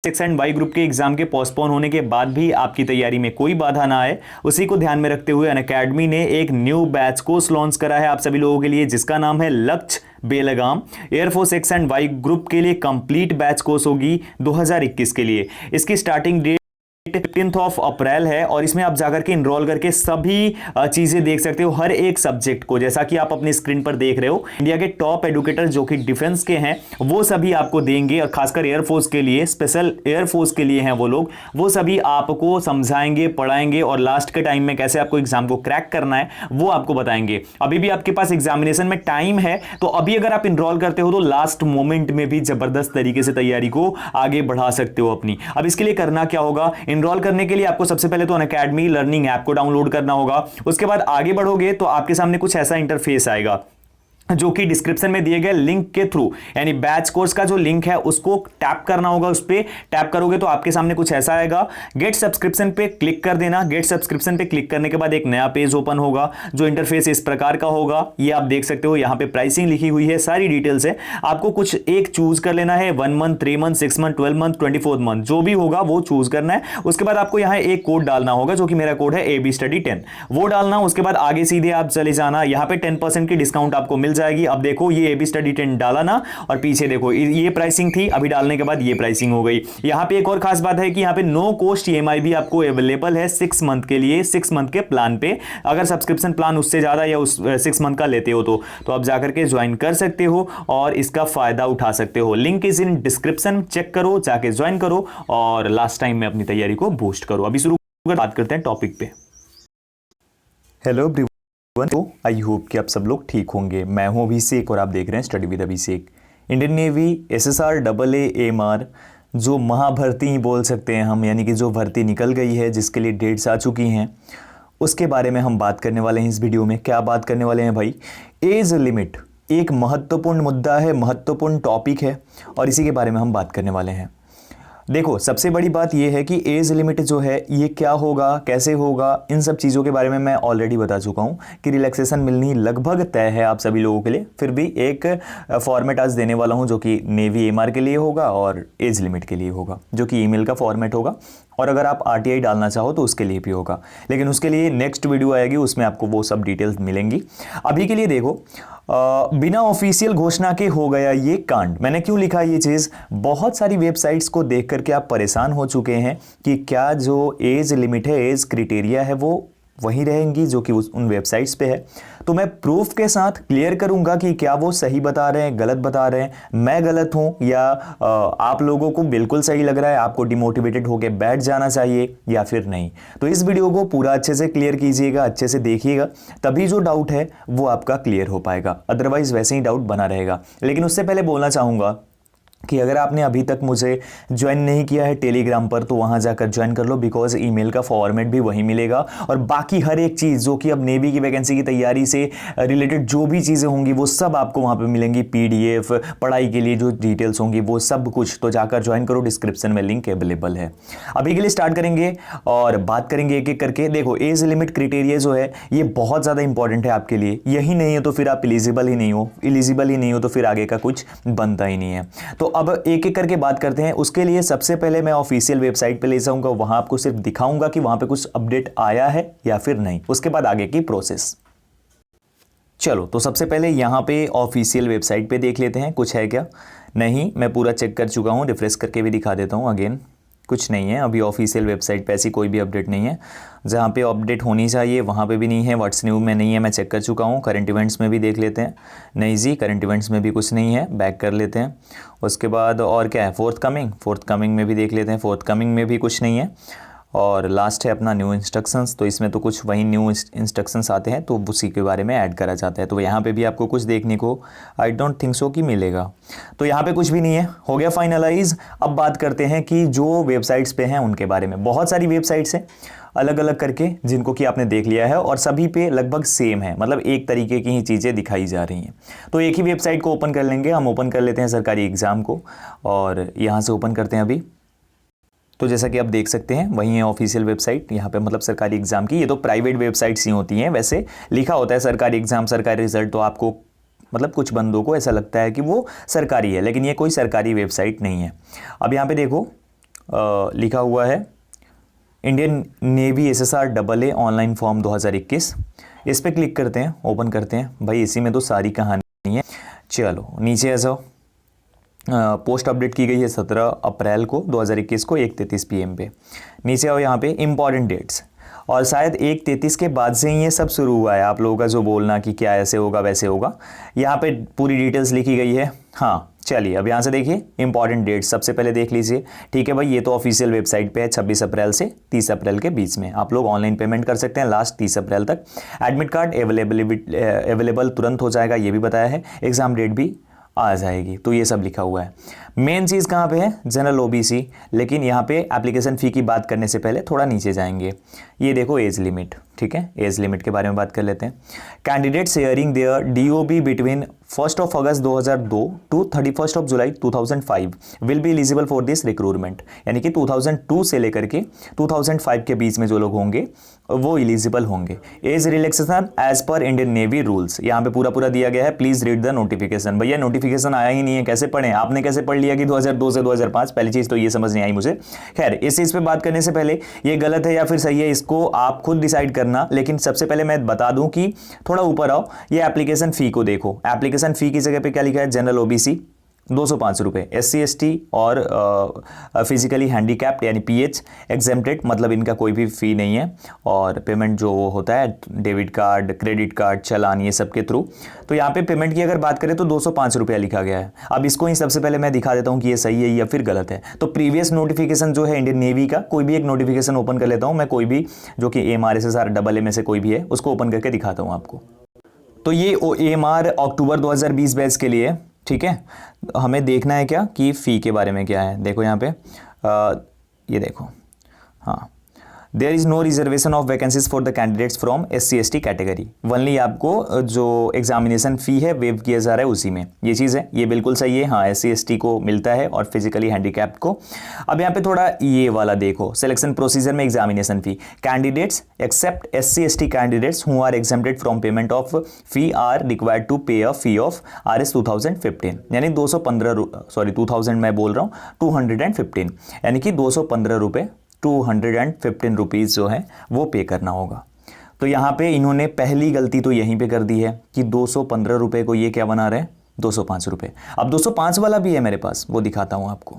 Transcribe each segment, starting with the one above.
X and Y group के exam के postpone होने के बाद भी आपकी तैयारी में कोई बाधा ना आए, उसी को ध्यान में रखते हुए अनअकैडमी ने एक न्यू बैच कोर्स लॉन्च करा है आप सभी लोगों के लिए, जिसका नाम है Lakshya Belgaam. Air force X and Y group के लिए कंप्लीट बैच कोर्स होगी 2021 के लिए। इसकी स्टार्टिंग डेट 15 ऑफ अप्रैल है और इसमें आप जाकर के इनरोल करके सभी चीजें देख सकते हो, हर एक सब्जेक्ट को, जैसा कि आप अपनी स्क्रीन पर देख रहे हो। इंडिया के टॉप एडुकेटर जो कि डिफेंस के हैं वो सभी आपको देंगे, और खासकर एयरफोर्स के लिए, स्पेशल एयरफोर्स के लिए हैं वो लोग, वो सभी आपको समझाएंगे, पढ़ाएंगे और लास्ट के टाइम में कैसे आपको एग्जाम को क्रैक करना है वो आपको बताएंगे। अभी भी आपके पास एग्जामिनेशन में टाइम है, तो अभी अगर आप इनरोल करते हो तो लास्ट मोमेंट में भी जबरदस्त तरीके से तैयारी को आगे बढ़ा सकते हो अपनी। अब इसके लिए करना क्या होगा, इनरोल करने के लिए आपको सबसे पहले तो अनअकैडमी लर्निंग ऐप को डाउनलोड करना होगा। उसके बाद आगे बढ़ोगे तो आपके सामने कुछ ऐसा इंटरफेस आएगा, जो कि डिस्क्रिप्शन में दिए गए लिंक के थ्रू, यानी बैच कोर्स का जो लिंक है उसको टैप करना होगा। उस पर टैप करोगे तो आपके सामने कुछ ऐसा आएगा, गेट सब्सक्रिप्शन पे क्लिक कर देना। गेट सब्सक्रिप्शन पे क्लिक करने के बाद एक नया पेज ओपन होगा, जो इंटरफेस इस प्रकार का होगा। ये आप देख सकते हो, यहाँ पे प्राइसिंग लिखी हुई है, सारी डिटेल्स है। आपको कुछ एक चूज कर लेना है, 1 month, 3 month, 6 month, 12 month, 24 month, जो भी होगा वो चूज करना है। उसके बाद आपको यहाँ एक कोड डालना होगा, जो कि मेरा कोड है AB Study 10, वो डालना। उसके बाद आगे सीधे आप चले जाना, यहाँ पे 10% की डिस्काउंट आपको मिल जाएगी। अब देखो ये AB Study 10 डाला ना, और पीछे देखो ये प्राइसिंग थी, अभी डालने के बाद ये प्राइसिंग हो गई। यहाँ पे एक और खास बात है कि यहाँ पे नो कॉस्ट EMI भी आपको अवेलेबल है 6 मंथ के लिए, 6 मंथ के प्लान पे। अगर सब्सक्रिप्शन प्लान उससे ज्यादा या उस 6 मंथ का लेते हो तो आप जाकर के ज्वाइन कर सकते हो और इसका फायदा उठा सकते हो। Link is in description, check करो, जाके ज्वाइन करो और लास्ट टाइम में अपनी तैयारी को बूस्ट करो। अभी शुरू बात करते हैं टॉपिक पे। हेलो तो आई होप कि आप सब लोग ठीक होंगे। मैं हूं अभिषेक और आप देख रहे हैं study with Abhishek. Indian navy SSR AA AMR, जो महाभर्ती ही बोल सकते हैं हम, यानी कि जो भर्ती निकल गई है, जिसके लिए डेट्स आ चुकी हैं, उसके बारे में हम बात करने वाले हैं इस वीडियो में। क्या बात करने वाले हैं भाई, एज लिमिट एक महत्वपूर्ण मुद्दा है, महत्वपूर्ण टॉपिक है और इसी के बारे में हम बात करने वाले हैं। देखो, सबसे बड़ी बात यह है कि एज लिमिट जो है ये क्या होगा, कैसे होगा, इन सब चीज़ों के बारे में मैं ऑलरेडी बता चुका हूँ कि रिलैक्सेशन मिलनी लगभग तय है आप सभी लोगों के लिए। फिर भी एक फॉर्मेट आज देने वाला हूँ, जो कि नेवी AMR के लिए होगा और एज लिमिट के लिए होगा, जो कि ईमेल का फॉर्मेट होगा, और अगर आप RTI डालना चाहो तो उसके लिए भी होगा, लेकिन उसके लिए नेक्स्ट वीडियो आएगी, उसमें आपको वो सब डिटेल्स मिलेंगी। अभी के लिए देखो, बिना ऑफिशियल घोषणा के हो गया ये कांड। मैंने क्यों लिखा ये चीज़, बहुत सारी वेबसाइट्स को देख करके आप परेशान हो चुके हैं कि क्या जो एज लिमिट है, एज क्राइटेरिया है, वो वही रहेंगी जो कि उन वेबसाइट्स पे है। तो मैं प्रूफ के साथ क्लियर करूंगा कि क्या वो सही बता रहे हैं, गलत बता रहे हैं, मैं गलत हूं, या आप लोगों को बिल्कुल सही लग रहा है, आपको डिमोटिवेटेड होकर बैठ जाना चाहिए या फिर नहीं। तो इस वीडियो को पूरा अच्छे से क्लियर कीजिएगा, अच्छे से देखिएगा, तभी जो डाउट है वो आपका क्लियर हो पाएगा, अदरवाइज वैसे ही डाउट बना रहेगा। लेकिन उससे पहले बोलना चाहूँगा कि अगर आपने अभी तक मुझे ज्वाइन नहीं किया है टेलीग्राम पर, तो वहाँ जाकर ज्वाइन कर लो, बिकॉज ईमेल का फॉर्मेट भी वही मिलेगा और बाकी हर एक चीज़ जो कि अब नेवी की वैकेंसी की तैयारी से रिलेटेड जो भी चीज़ें होंगी वो सब आपको वहाँ पे मिलेंगी। PDF, पढ़ाई के लिए जो डिटेल्स होंगी वो सब कुछ, तो जाकर ज्वाइन करो, डिस्क्रिप्शन में लिंक अवेलेबल है। अभी के लिए स्टार्ट करेंगे और बात करेंगे एक एक करके। देखो, एज लिमिट क्राइटेरिया जो है ये बहुत ज़्यादा इंपॉर्टेंट है आपके लिए। यही नहीं है तो फिर आप एलिजिबल ही नहीं हो, एलिजिबल ही नहीं हो तो फिर आगे का कुछ बनता ही नहीं है। तो अब एक एक करके बात करते हैं। उसके लिए सबसे पहले मैं ऑफिशियल वेबसाइट पे ले जाऊंगा, वहां आपको सिर्फ दिखाऊंगा कि वहां पे कुछ अपडेट आया है या फिर नहीं, उसके बाद आगे की प्रोसेस। चलो, तो सबसे पहले यहाँ पे ऑफिशियल वेबसाइट पे देख लेते हैं कुछ है क्या। नहीं, मैं पूरा चेक कर चुका हूँ, रिफ्रेश करके भी दिखा देता हूँ अगेन। कुछ नहीं है अभी ऑफिशियल वेबसाइट पे, ऐसी कोई भी अपडेट नहीं है। जहाँ पे अपडेट होनी चाहिए वहाँ पे भी नहीं है। व्हाट्स न्यू में नहीं है, मैं चेक कर चुका हूँ। करंट इवेंट्स में भी देख लेते हैं, नहीं जी, करंट इवेंट्स में भी कुछ नहीं है, बैक कर लेते हैं। उसके बाद और क्या है, फोर्थ कमिंग में भी देख लेते हैं, फोर्थ कमिंग में भी कुछ नहीं है। और लास्ट है अपना न्यू इंस्ट्रक्शंस, तो इसमें तो कुछ वही न्यू इंस्ट्रक्शंस आते हैं तो उसी के बारे में ऐड करा जाता है। तो यहाँ पे भी आपको कुछ देखने को आई डोंट थिंक सो कि मिलेगा। तो यहाँ पे कुछ भी नहीं है, हो गया फाइनलाइज। अब बात करते हैं कि जो वेबसाइट्स पे हैं उनके बारे में। बहुत सारी वेबसाइट्स हैं अलग अलग करके, जिनको कि आपने देख लिया है और सभी पे लगभग सेम है, मतलब एक तरीके की ही चीज़ें दिखाई जा रही हैं। तो एक ही वेबसाइट को ओपन कर लेंगे, हम ओपन कर लेते हैं सरकारी एग्ज़ाम को और यहाँ से ओपन करते हैं अभी। तो जैसा कि आप देख सकते हैं वही है ऑफिशियल वेबसाइट, यहाँ पे मतलब सरकारी एग्जाम की। ये तो प्राइवेट वेबसाइट्स ही होती हैं, वैसे लिखा होता है सरकारी एग्जाम, सरकारी रिजल्ट, तो आपको मतलब कुछ बंदों को ऐसा लगता है कि वो सरकारी है, लेकिन ये कोई सरकारी वेबसाइट नहीं है। अब यहाँ पे देखो, लिखा हुआ है Indian navy SSR AA online form 2021। इस पर क्लिक करते हैं, ओपन करते हैं। भाई इसी में तो सारी कहानी है। चलो नीचे आ जाओ। पोस्ट अपडेट की गई है 17 अप्रैल को 2021 को 1:33 PM पे। नीचे आओ, यहाँ पे इंपॉर्टेंट डेट्स, और शायद 1:33 के बाद से ही ये सब शुरू हुआ है आप लोगों का जो बोलना कि क्या ऐसे होगा वैसे होगा। यहाँ पे पूरी डिटेल्स लिखी गई है। हाँ चलिए अब यहाँ से देखिए इंपॉर्टेंट डेट्स सबसे पहले देख लीजिए। ठीक है भाई, ये तो ऑफिशियल वेबसाइट पे है। 26 अप्रैल से 30 अप्रैल के बीच में आप लोग ऑनलाइन पेमेंट कर सकते हैं, लास्ट 30 अप्रैल तक। एडमिट कार्ड अवेलेबल तुरंत हो जाएगा, ये भी बताया है। एग्जाम डेट भी आ जाएगी, तो ये सब लिखा हुआ है। मेन चीज़ कहाँ पे है, जनरल OBC। लेकिन यहाँ पे एप्लीकेशन फ़ी की बात करने से पहले थोड़ा नीचे जाएंगे। ये देखो एज लिमिट, ठीक है, एज लिमिट के बारे में बात कर लेते हैं। Candidate sharing their DOB between 1 August 2002 to 31 July 2005 will be eligible for this recruitment. यानी कि 2002 से लेकर के 2005 के बीच में जो लोग होंगे वो एलिजिबल होंगे। Age relaxation as per Indian navy rules, यहाँ पे पूरा पूरा दिया गया है। Please read the notification. भैया नोटिफिकेशन आया ही नहीं है, कैसे पढ़ें? आपने कैसे पढ़ लिया कि 2002 से 2005? पहली चीज तो ये समझ नहीं आई मुझे। खैर इस चीज पे बात करने से पहले ये गलत है या फिर सही है, इसको आप खुद डिसाइड करना। लेकिन सबसे पहले मैं बता दूं कि थोड़ा ऊपर आओ, ये एप्लीकेशन फी को देखो। एप्लीकेशन फी की जगह पे क्या लिखा है, जनरल OBC 205 रुपये, SC ST और फिजिकली हैंडीकैप्ड यानी PH एग्जेम्प्टेड, मतलब इनका कोई भी फ़ी नहीं है। और पेमेंट जो होता है डेबिट कार्ड, क्रेडिट कार्ड, चालान, ये सब के थ्रू। तो यहाँ पे पेमेंट की अगर बात करें तो 205 रुपया लिखा गया है। अब इसको ही सबसे पहले मैं दिखा देता हूँ कि ये सही है या फिर गलत है। तो प्रीवियस नोटिफिकेशन जो है इंडियन नेवी का, कोई भी एक नोटिफिकेशन ओपन कर लेता हूँ मैं, कोई भी जो कि AMR SSR AA में से कोई भी है उसको ओपन करके दिखाता हूँ आपको। तो ये AMR अक्टूबर 2020 बैच के लिए, ठीक है। हमें देखना है क्या कि फ़ी के बारे में क्या है। देखो यहाँ पे ये देखो, हाँ, there is no reservation of vacancies for the candidates from SC ST category. Only आपको जो एग्जामिनेशन फ़ी है वेव किया जा रहा है उसी में, ये चीज़ है, ये बिल्कुल सही है। हाँ SC ST को मिलता है और फिजिकली हैंडीकैप्ड को। अब यहाँ पे थोड़ा ये वाला देखो, सिलेक्शन प्रोसीजर में examination fee, candidates except SC ST candidates who are exempted from payment of fee are required to pay a fee of RS 2015, यानी 2000 मैं बोल रहा हूँ 215, यानी कि 215 रुपये 215 रुपीज़ जो है वो पे करना होगा। तो यहाँ पे इन्होंने पहली गलती तो यहीं पे कर दी है कि 215 रुपये को ये क्या बना रहे हैं, 205 रुपये। अब 205 वाला भी है मेरे पास, वो दिखाता हूँ आपको।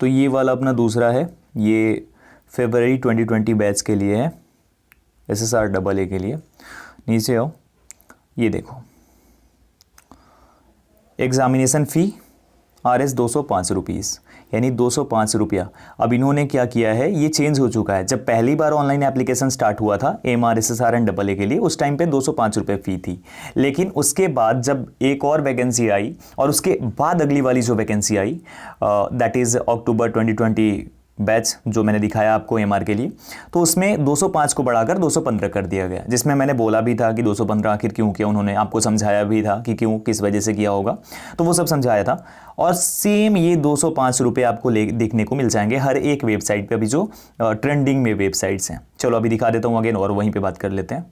तो ये वाला अपना दूसरा है, ये फरवरी 2020 बैच के लिए है, SSR AA के लिए। नीचे आओ, ये देखो एग्जामिनेशन फ़ी RS 205 रुपीज़, यानी 205 रुपया। अब इन्होंने क्या किया है, ये चेंज हो चुका है। जब पहली बार ऑनलाइन एप्लीकेशन स्टार्ट हुआ था AMR SSR एंड AA के लिए, उस टाइम पे 205 रुपये फ़ी थी। लेकिन उसके बाद जब एक और वैकेंसी आई और उसके बाद अगली वाली जो vacancy I that is October 2020 batch जो मैंने दिखाया आपको AMR के लिए, तो उसमें 205 को बढ़ाकर 215 कर दिया गया। जिसमें मैंने बोला भी था कि 215 आखिर क्यों किया, उन्होंने आपको समझाया भी था कि क्यों, किस वजह से किया होगा, तो वो सब समझाया था। और सेम ये 205 रुपये आपको देखने को मिल जाएंगे हर एक वेबसाइट पे, अभी जो ट्रेंडिंग में वेबसाइट्स हैं। चलो अभी दिखा देता हूँ अगेन और वहीं पर बात कर लेते हैं।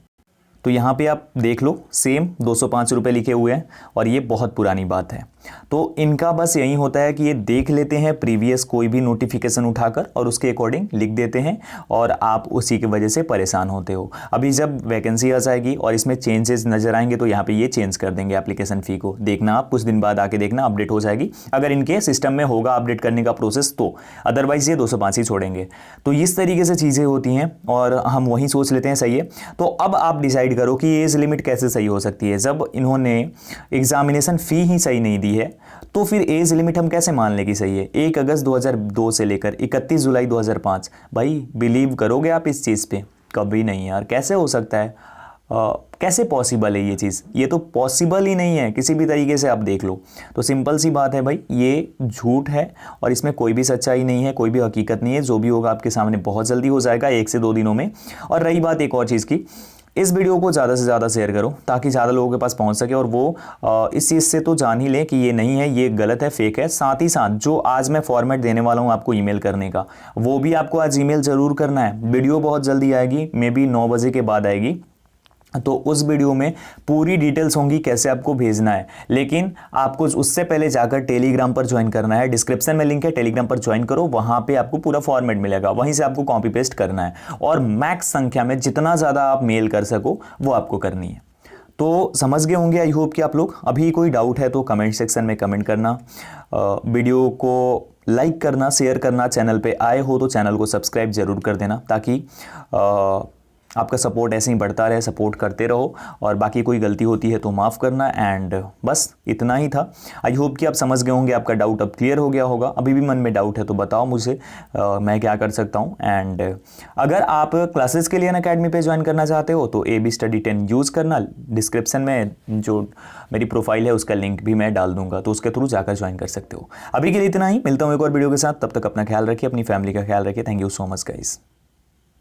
तो यहाँ पे आप देख लो, सेम 205 रुपये लिखे हुए हैं और ये बहुत पुरानी बात है। तो इनका बस यही होता है कि ये देख लेते हैं प्रीवियस कोई भी नोटिफिकेशन उठाकर और उसके अकॉर्डिंग लिख देते हैं और आप उसी की वजह से परेशान होते हो। अभी जब वैकेंसी आ जाएगी और इसमें चेंजेस नज़र आएंगे तो यहाँ पे ये चेंज कर देंगे एप्लीकेशन फ़ी को। देखना आप कुछ दिन बाद आके देखना, अपडेट हो जाएगी अगर इनके सिस्टम में होगा अपडेट करने का प्रोसेस तो, अदरवाइज़ ये 205 ही छोड़ेंगे। तो इस तरीके से चीज़ें होती हैं और हम वही सोच लेते हैं सही है। तो अब आप डिसाइड करो कि एज लिमिट कैसे सही हो सकती है। जब इन्होंने एग्जामिनेशन फ़ी ही सही नहीं दी है तो फिर एज लिमिट हम कैसे मान लें कि सही है। 1 अगस्त 2002 से लेकर 31 जुलाई 2005, भाई बिलीव करोगे आप इस चीज़ पे? कभी नहीं यार, कैसे हो सकता है? कैसे पॉसिबल है ये चीज़? ये तो पॉसिबल ही नहीं है किसी भी तरीके से, आप देख लो। तो सिंपल सी बात है भाई, ये झूठ है और इसमें कोई भी सच्चाई नहीं है, कोई भी हकीकत नहीं है। जो भी होगा आपके सामने बहुत जल्दी हो जाएगा, 1 से 2 दिनों में। और रही बात एक और चीज़ की, इस वीडियो को ज़्यादा से ज़्यादा शेयर करो ताकि ज़्यादा लोगों के पास पहुंच सके और वो इस चीज़ से तो जान ही लें कि ये नहीं है, ये गलत है, फेक है। साथ ही साथ जो आज मैं फॉर्मेट देने वाला हूं आपको ईमेल करने का, वो भी आपको आज ईमेल ज़रूर करना है। वीडियो बहुत जल्दी आएगी, मे बी 9 बजे के बाद आएगी। तो उस वीडियो में पूरी डिटेल्स होंगी कैसे आपको भेजना है। लेकिन आपको उससे पहले जाकर टेलीग्राम पर ज्वाइन करना है। डिस्क्रिप्शन में लिंक है, टेलीग्राम पर ज्वाइन करो, वहां पे आपको पूरा फॉर्मेट मिलेगा, वहीं से आपको कॉपी पेस्ट करना है और मैक्स संख्या में जितना ज़्यादा आप मेल कर सको वो आपको करनी है। तो समझ गए होंगे आई होप कि आप लोग। अभी कोई डाउट है तो कमेंट सेक्शन में कमेंट करना, वीडियो को लाइक करना, शेयर करना, चैनल पे आए हो तो चैनल को सब्सक्राइब जरूर कर देना ताकि आपका सपोर्ट ऐसे ही बढ़ता रहे, सपोर्ट करते रहो। और बाकी कोई गलती होती है तो माफ़ करना। एंड बस इतना ही था। आई होप कि आप समझ गए होंगे, आपका डाउट अब क्लियर हो गया होगा। अभी भी मन में डाउट है तो बताओ मुझे, मैं क्या कर सकता हूँ। एंड अगर आप क्लासेस के लिए अनअकैडमी पे ज्वाइन करना चाहते हो तो AB Study 10 यूज़ करना। डिस्क्रिप्शन में जो मेरी प्रोफाइल है उसका लिंक भी मैं डाल दूंगा, तो उसके थ्रू जाकर ज्वाइन कर सकते हो। अभी के लिए इतना ही, मिलता हूँ एक और वीडियो के साथ। तब तक अपना ख्याल रखिए, अपनी फैमिली का ख्याल रखिए। Thank you so much guys.